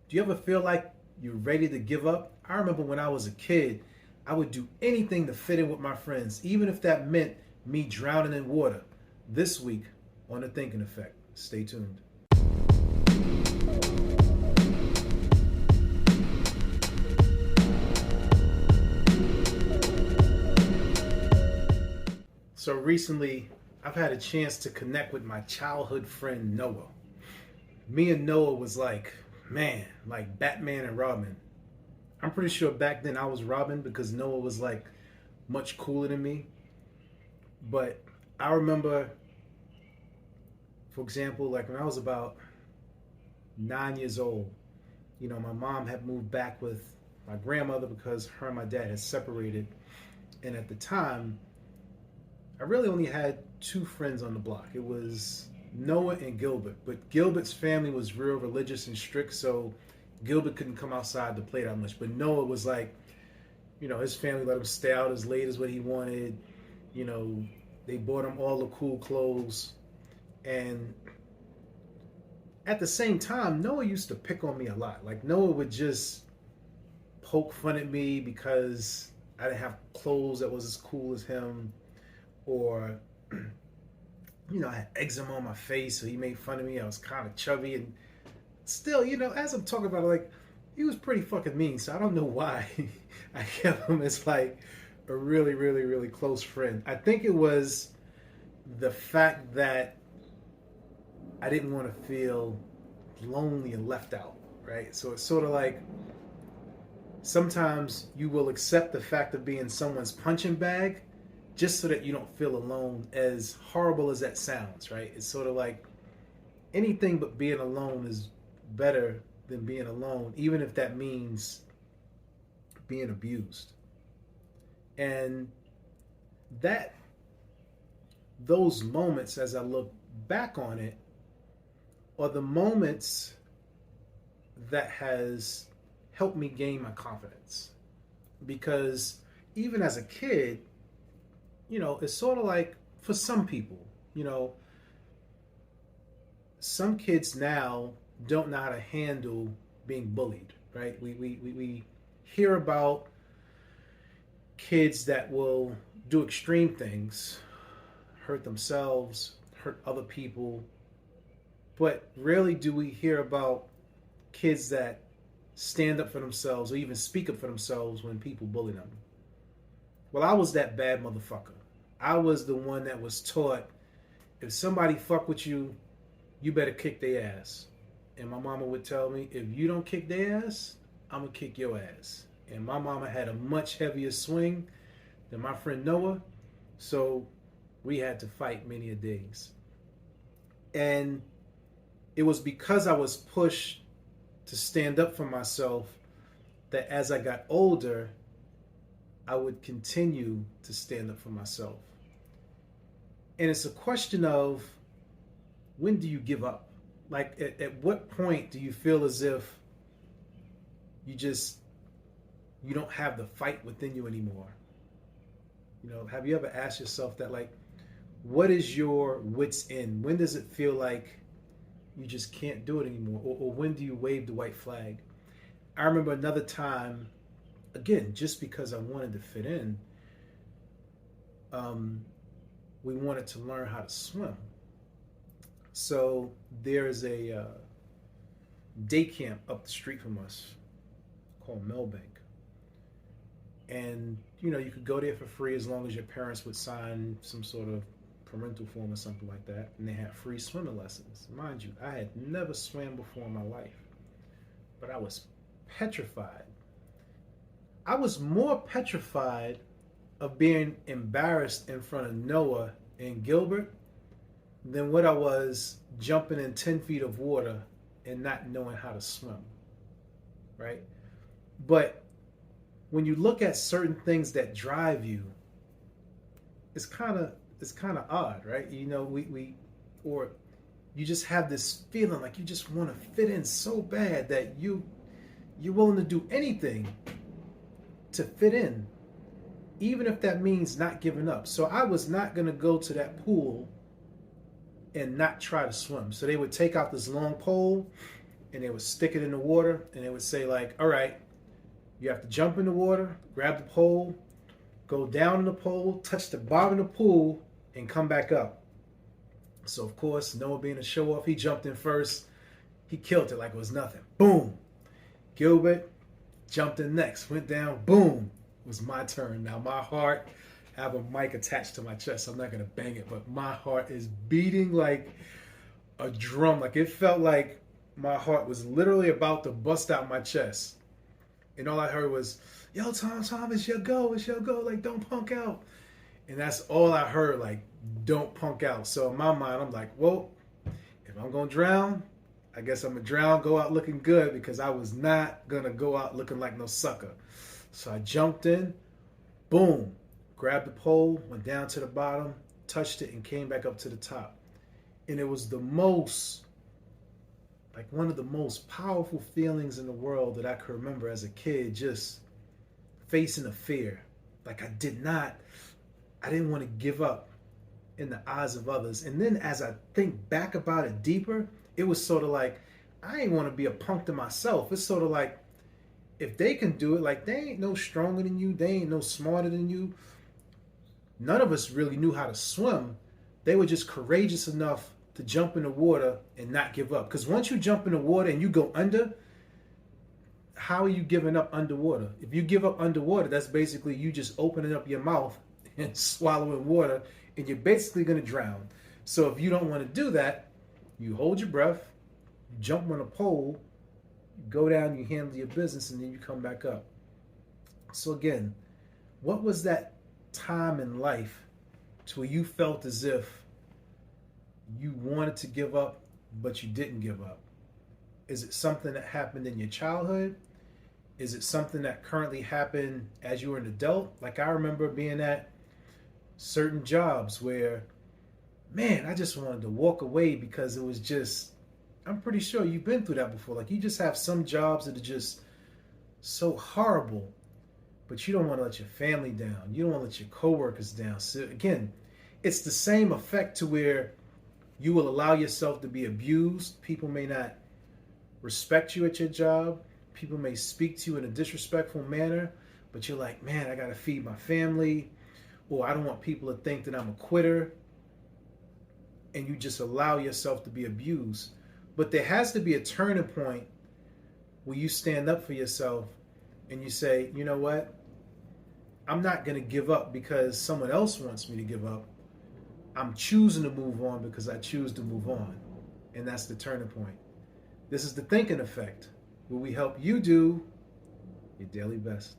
Do you ever feel like you're ready to give up? I remember when I was a kid, I would do anything to fit in with my friends, even if that meant me drowning in water. This week on The Thinking Effect. Stay tuned. So recently, I've had a chance to connect with my childhood friend Noah. Me and Noah was like, man, like Batman and Robin. I'm pretty sure back then I was Robin because Noah was like much cooler than me. But I remember, for example, like when I was about 9 years old, my mom had moved back with my grandmother because her and my dad had separated. And at the time, I really only had two friends on the block. It was Noah and Gilbert. But Gilbert's family was real religious and strict, so Gilbert couldn't come outside to play that much. But Noah was like, his family let him stay out as late as what he wanted. You know, they bought him all the cool clothes. And at the same time, Noah used to pick on me a lot. Like, Noah would just poke fun at me because I didn't have clothes that was as cool as him. Or, I had eczema on my face, so he made fun of me. I was kind of chubby. And still, as I'm talking about it, like, he was pretty fucking mean. So I don't know why I kept him as, like, a really, really, really close friend. I think it was the fact that I didn't want to feel lonely and left out, right? So it's sort of like sometimes you will accept the fact of being someone's punching bag just so that you don't feel alone, as horrible as that sounds, right? It's sort of like anything but being alone is better than being alone, even if that means being abused. And those moments, as I look back on it, are the moments that has helped me gain my confidence. Because even as a kid, it's sort of like for some people, some kids now don't know how to handle being bullied, right? We hear about kids that will do extreme things, hurt themselves, hurt other people, but rarely do we hear about kids that stand up for themselves or even speak up for themselves when people bully them. Well, I was that bad motherfucker. I was the one that was taught, if somebody fuck with you, you better kick their ass. And my mama would tell me, if you don't kick their ass, I'm going to kick your ass. And my mama had a much heavier swing than my friend Noah, so we had to fight many a days. And it was because I was pushed to stand up for myself that as I got older, I would continue to stand up for myself. And it's a question of, when do you give up? Like, at what point do you feel as if you don't have the fight within you anymore? Have you ever asked yourself that, like, what is your wit's end? When does it feel like you just can't do it anymore? Or when do you wave the white flag? I remember another time, again, just because I wanted to fit in, we wanted to learn how to swim. So there's a day camp up the street from us called Melbank. And, you could go there for free as long as your parents would sign some sort of parental form or something like that. And they had free swimming lessons. Mind you, I had never swam before in my life. But I was petrified. I was more petrified of being embarrassed in front of Noah and Gilbert than what I was jumping in 10 feet of water and not knowing how to swim, right? But when you look at certain things that drive you, it's kind of odd, right? Or you just have this feeling like you just want to fit in so bad that you're willing to do anything to fit in, even if that means not giving up. So I was not going to go to that pool and not try to swim. So they would take out this long pole and they would stick it in the water, and they would say like, all right, you have to jump in the water, grab the pole, go down in the pole, touch the bottom of the pool, and come back up. So of course, Noah being a show off, he jumped in first. He killed it like it was nothing. Boom. Gilbert jumped in next, went down, boom. It was my turn. Now my heart, I have a mic attached to my chest. So I'm not gonna bang it, but my heart is beating like a drum. Like it felt like my heart was literally about to bust out my chest. And all I heard was, yo, Tom, it's your go, like don't punk out. And that's all I heard, like, don't punk out. So in my mind, I'm like, well, if I'm gonna drown, I guess I'm gonna drown, go out looking good, because I was not gonna go out looking like no sucker. So I jumped in, boom, grabbed the pole, went down to the bottom, touched it, and came back up to the top. And it was one of the most powerful feelings in the world that I could remember as a kid, just facing a fear. Like I didn't want to give up in the eyes of others. And then as I think back about it deeper, it was sort of like, I ain't want to be a punk to myself. It's sort of like, if they can do it, like they ain't no stronger than you, they ain't no smarter than you. None of us really knew how to swim. They were just courageous enough to jump in the water and not give up. Because once you jump in the water and you go under, how are you giving up underwater? If you give up underwater, that's basically you just opening up your mouth and swallowing water, and you're basically going to drown. So if you don't want to do that, you hold your breath, you jump on a pole, you go down, you handle your business, and then you come back up. So again, what was that time in life to where you felt as if you wanted to give up, but you didn't give up? Is it something that happened in your childhood? Is it something that currently happened as you were an adult? Like I remember being at certain jobs where, man, I just wanted to walk away because it was just, I'm pretty sure you've been through that before. Like you just have some jobs that are just so horrible, but you don't want to let your family down. You don't want to let your coworkers down. So again, it's the same effect to where you will allow yourself to be abused. People may not respect you at your job. People may speak to you in a disrespectful manner, but you're like, man, I got to feed my family, or I don't want people to think that I'm a quitter. And you just allow yourself to be abused. But there has to be a turning point where you stand up for yourself and you say, you know what? I'm not going to give up because someone else wants me to give up. I'm choosing to move on because I choose to move on. And that's the turning point. This is the Thinking Effect, where we help you do your daily best.